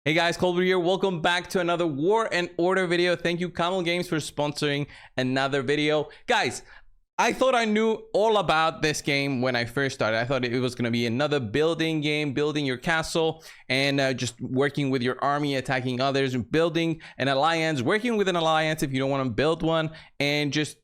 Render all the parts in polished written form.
Hey guys, Colby here. Welcome back to another War and Order video. Thank you, Camel Games, for sponsoring another video. Guys, I thought I knew all about this game when I first started. I thought it was going to be another building game, building your castle, and just working with your army, attacking others, building an alliance, working with an alliance if you don't want to build one, and just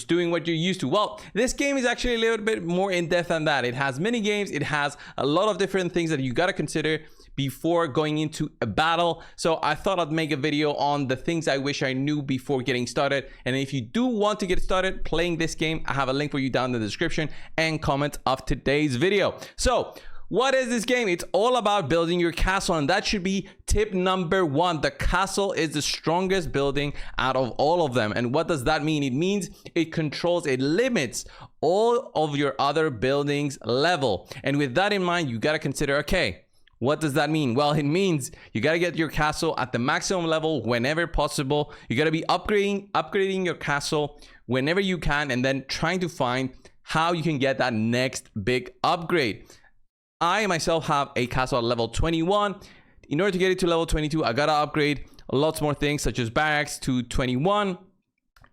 doing what you're used to. Well, this game is actually a little bit more in depth than that. It has mini games. It has a lot of different things that you got to consider before going into a battle. So I thought I'd make a video on the things I wish I knew before getting started. And if you do want to get started playing this game, I have a link for you down in the description and comment of today's video. So what is this game? It's all about building your castle, and that should be tip number one. The castle is the strongest building out of all of them. And what does that mean? It means it controls, it limits all of your other buildings level. And with that in mind, you got to consider, okay, what does that mean? Well, it means you got to get your castle at the maximum level whenever possible. You got to be upgrading your castle whenever you can, and then trying to find how you can get that next big upgrade. I myself have a castle at level 21. In order to get it to level 22, I got to upgrade lots more things such as barracks to 21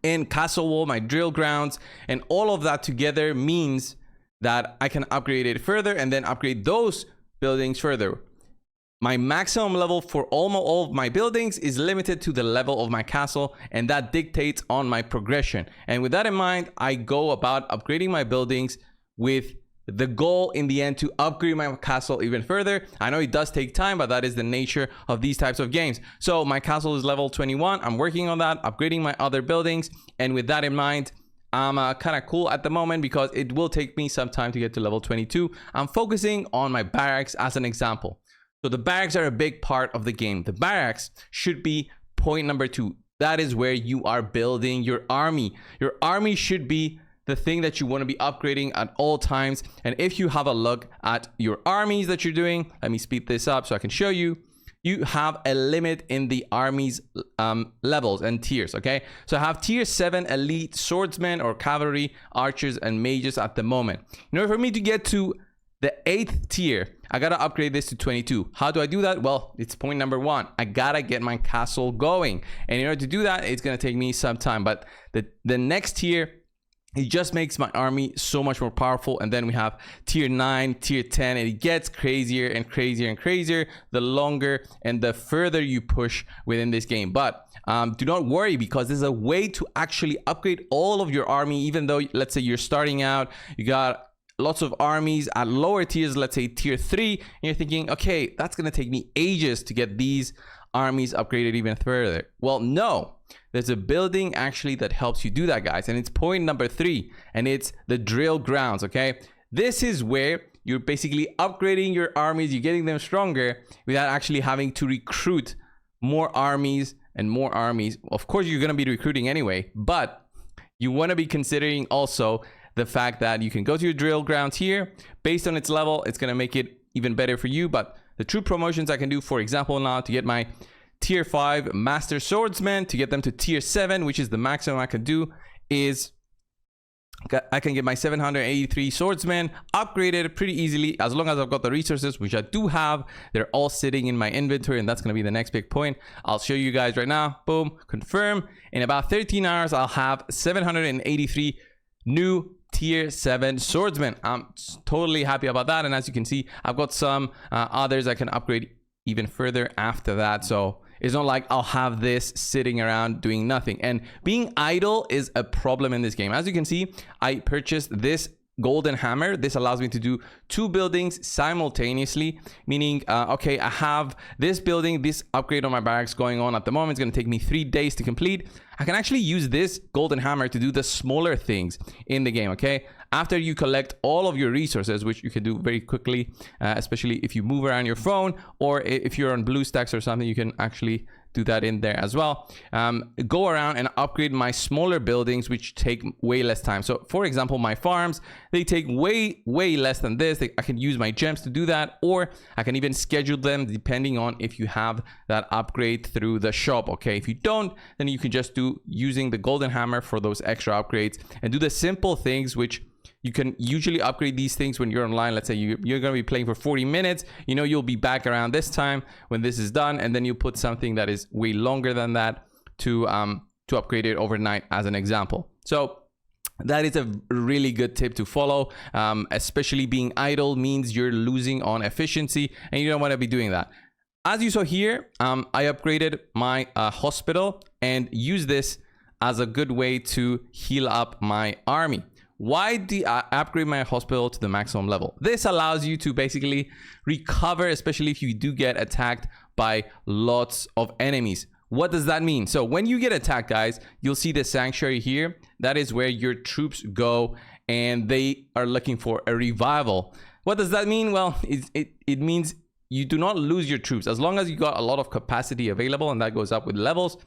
and castle wall, my drill grounds, and all of that together means that I can upgrade it further and then upgrade those buildings further. My maximum level for all of my buildings is limited to the level of my castle, and that dictates on my progression. And with that in mind, I go about upgrading my buildings with the goal in the end to upgrade my castle even further. I know it does take time, but that is the nature of these types of games. So my castle is level 21. I'm working on that, upgrading my other buildings, and with that in mind, I'm kind of cool at the moment because it will take me some time to get to level 22. I'm focusing on my barracks as an example. So the barracks are a big part of the game. The barracks should be point number 2. That is where you are building your army. Your army should be the thing that you want to be upgrading at all times. And if you have a look at your armies that you're doing, let me speed this up so I can show you. You have a limit in the army's levels and tiers, okay? So I have tier 7 elite swordsmen or cavalry, archers, and mages at the moment. In order for me to get to the 8th tier, I gotta upgrade this to 22. How do I do that? Well, it's point number 1. I gotta get my castle going. And in order to do that, it's gonna take me some time. But the next tier, it just makes my army so much more powerful. And then we have tier 9, tier 10, and it gets crazier and crazier and crazier the longer and the further you push within this game. But do not worry, because there's a way to actually upgrade all of your army. Even though, let's say you're starting out, you got lots of armies at lower tiers, let's say tier 3, and you're thinking, okay, that's gonna take me ages to get these armies upgraded even further. Well, no. There's a building actually that helps you do that, guys, and it's point number 3, and it's the drill grounds. Okay, this is where you're basically upgrading your armies, you're getting them stronger without actually having to recruit more armies and more armies. Of course, you're going to be recruiting anyway, but you want to be considering also the fact that you can go to your drill grounds here. Based on its level, it's going to make it even better for you. But the true promotions I can do, for example, now to get my tier 5 master swordsman, to get them to tier 7, which is the maximum I can do, is I can get my 783 swordsmen upgraded pretty easily as long as I've got the resources, which I do have. They're all sitting in my inventory, and that's going to be the next big point. I'll show you guys right now. Boom, confirm. In about 13 hours, I'll have 783 new tier 7 swordsmen. I'm totally happy about that. And as you can see, I've got some others I can upgrade even further after that. So it's not like I'll have this sitting around doing nothing. And being idle is a problem in this game. As you can see, I purchased this golden hammer. This allows me to do 2 buildings simultaneously, meaning okay, I have this building, this upgrade on my barracks going on at the moment. It's going to take me 3 days to complete. I can actually use this golden hammer to do the smaller things in the game. Okay, after you collect all of your resources, which you can do very quickly, especially if you move around your phone, or if you're on BlueStacks or something, you can actually do that in there as well. Go around and upgrade my smaller buildings, which take way less time. So for example, my farms, they take way less than this. I can use my gems to do that, or I can even schedule them depending on if you have that upgrade through the shop. Okay, if you don't, then you can just do using the golden hammer for those extra upgrades and do the simple things which You can usually upgrade these things when you're online. Let's say you're going to be playing for 40 minutes. You know, you'll be back around this time when this is done. And then you put something that is way longer than that to upgrade it overnight as an example. So that is a really good tip to follow, especially being idle means you're losing on efficiency and you don't want to be doing that. As you saw here, I upgraded my hospital and use this as a good way to heal up my army. Why do I upgrade my hospital to the maximum level? This allows you to basically recover, especially if you do get attacked by lots of enemies. What does that mean? So when you get attacked, guys, you'll see the sanctuary here. That is where your troops go and they are looking for a revival. What does that mean? Well, it means you do not lose your troops. As long as you got a lot of capacity available, and that goes up with levels,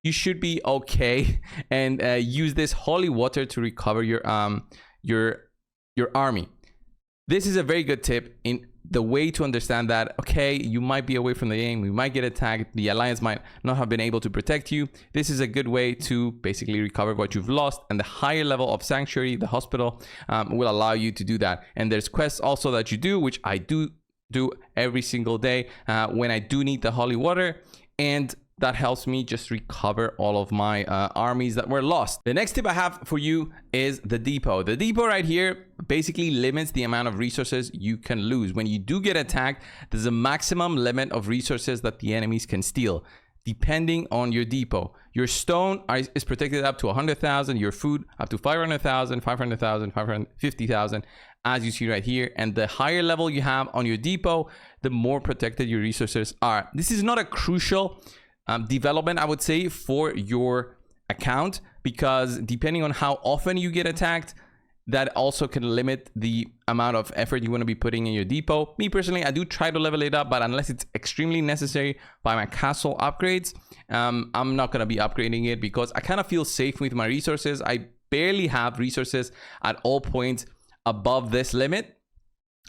you should be okay, and use this holy water to recover your army. This is a very good tip in the way to understand that, okay, you might be away from the game, you might get attacked, the alliance might not have been able to protect you. This is a good way to basically recover what you've lost, and the higher level of sanctuary, the hospital, will allow you to do that. And there's quests also that you do, which I do every single day when I do need the holy water, and that helps me just recover all of my armies that were lost. The next tip I have for you is the depot. The depot right here basically limits the amount of resources you can lose. When you do get attacked, there's a maximum limit of resources that the enemies can steal, depending on your depot. Your stone is protected up to 100,000, your food up to 500,000, 500,000, 550,000, as you see right here. And the higher level you have on your depot, the more protected your resources are. This is not a crucial development, I would say, for your account, because depending on how often you get attacked, that also can limit the amount of effort you want to be putting in your depot. Me personally, I do try to level it up, but unless it's extremely necessary by my castle upgrades, I'm not going to be upgrading it, because I kind of feel safe with my resources. I barely have resources at all points above this limit,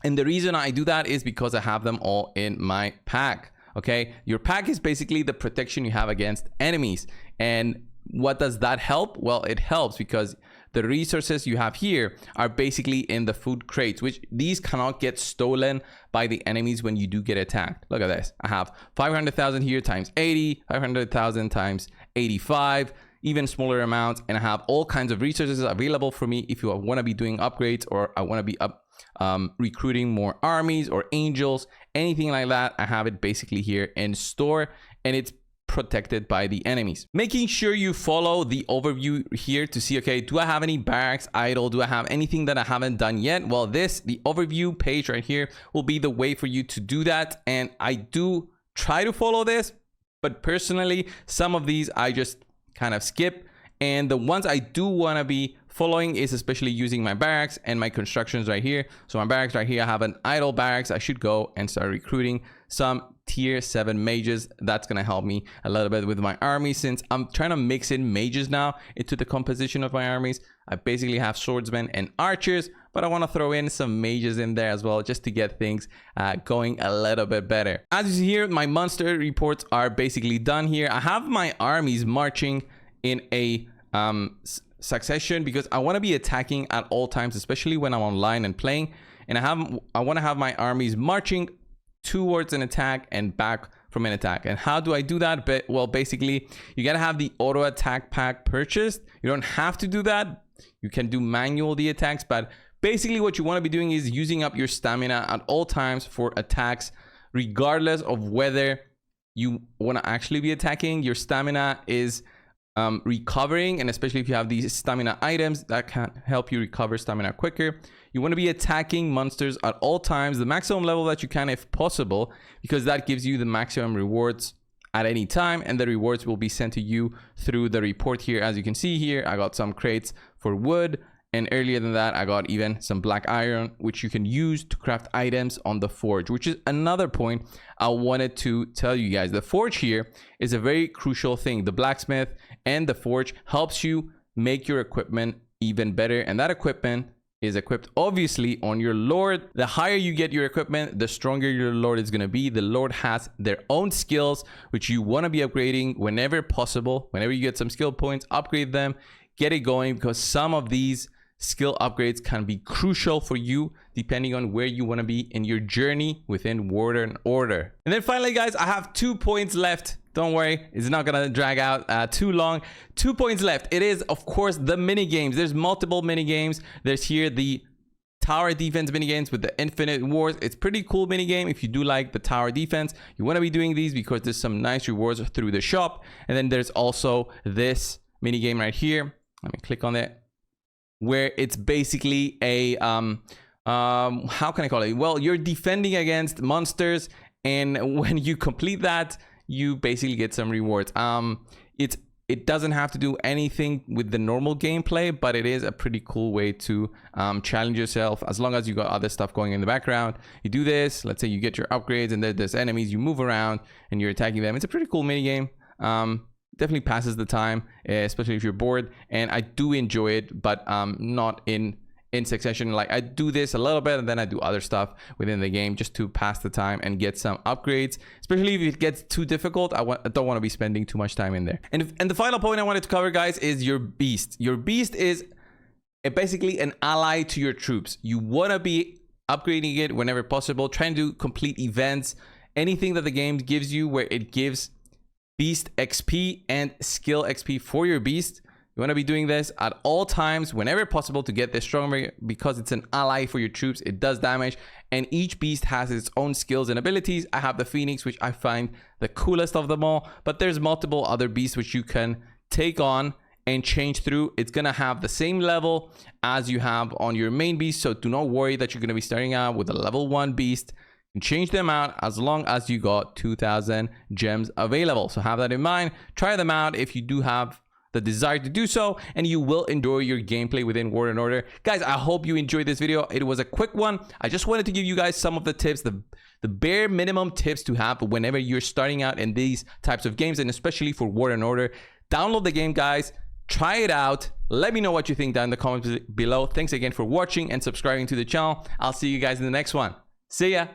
and the reason I do that is because I have them all in my pack. Okay, your pack is basically the protection you have against enemies. And what does that help? Well, it helps because the resources you have here are basically in the food crates, which these cannot get stolen by the enemies when you do get attacked. Look at this. I have 500,000 here times 80, 500,000 times 85, even smaller amounts. And I have all kinds of resources available for me if you want to be doing upgrades, or I want to be recruiting more armies or angels, anything like that. I have it basically here in store, and it's protected by the enemies. Making sure you follow the overview here to see, okay, do I have any barracks idle? Do I have anything that I haven't done yet? Well, the overview page right here will be the way for you to do that. And I do try to follow this, but personally, some of these I just kind of skip. And the ones I do want to be following is especially using my barracks and my constructions right here. So my barracks right here, I have an idle barracks. I should go and start recruiting some tier 7 mages. That's going to help me a little bit with my army, since I'm trying to mix in mages now into the composition of my armies. I basically have swordsmen and archers, but I want to throw in some mages in there as well, just to get things going a little bit better. As you see here, my monster reports are basically done here. I have my armies marching in a succession because I want to be attacking at all times, especially when I'm online and playing. And I want to have my armies marching towards an attack and back from an attack. And how do I do that? Well, basically, you got to have the auto attack pack purchased. You don't have to do that. You can do manual the attacks, but basically what you want to be doing is using up your stamina at all times for attacks, regardless of whether you want to actually be attacking. Your stamina is recovering, and especially if you have these stamina items that can help you recover stamina quicker. You want to be attacking monsters at all times, the maximum level that you can if possible, because that gives you the maximum rewards at any time, and the rewards will be sent to you through the report here. As you can see here, I got some crates for wood, and earlier than that I got even some black iron, which you can use to craft items on the forge, which is another point I wanted to tell you guys. The forge here is a very crucial thing. The blacksmith and the forge helps you make your equipment even better, and that equipment is equipped obviously on your lord. The higher you get your equipment, the stronger your lord is going to be. The lord has their own skills, which you want to be upgrading whenever possible. Whenever you get some skill points, upgrade them, get it going, because some of these skill upgrades can be crucial for you depending on where you want to be in your journey within War and Order. And then finally, guys, I have 2 points left. Don't worry, it's not gonna drag out too long. 2 points left. It is, of course, the mini games. There's multiple mini games. There's here the tower defense mini games with the infinite wars. It's pretty cool mini game. If you do like the tower defense, you want to be doing these because there's some nice rewards through the shop. And then there's also this mini game right here. Let me click on it, where it's basically a how can I call it? Well, you're defending against monsters, and when you complete that, you basically get some rewards. It doesn't have to do anything with the normal gameplay, but it is a pretty cool way to challenge yourself, as long as you got other stuff going in the background. You do this, let's say you get your upgrades, and there's enemies, you move around and you're attacking them. It's a pretty cool mini game. Definitely passes the time, especially if you're bored, and I do enjoy it, but not in succession. Like, I do this a little bit and then I do other stuff within the game just to pass the time and get some upgrades, especially if it gets too difficult. I don't want to be spending too much time in there. And the final point I wanted to cover, guys, is your beast. Your beast is basically an ally to your troops. You want to be upgrading it whenever possible, trying to complete events, anything that the game gives you where it gives beast XP and skill XP for your beast. You want to be doing this at all times, whenever possible, to get this stronger, because it's an ally for your troops. It does damage, and each beast has its own skills and abilities. I have the Phoenix, which I find the coolest of them all, but there's multiple other beasts which you can take on and change through. It's gonna have the same level as you have on your main beast, so do not worry that you're gonna be starting out with a level 1 beast. You can change them out as long as you got 2,000 gems available. So have that in mind. Try them out if you do have the desire to do so, and you will enjoy your gameplay within War and Order. Guys, I hope you enjoyed this video. It was a quick one. I just wanted to give you guys some of the tips, the bare minimum tips to have whenever you're starting out in these types of games, and especially for War and Order. Download the game, guys. Try it out. Let me know what you think down in the comments below. Thanks again for watching and subscribing to the channel. I'll see you guys in the next one. See ya.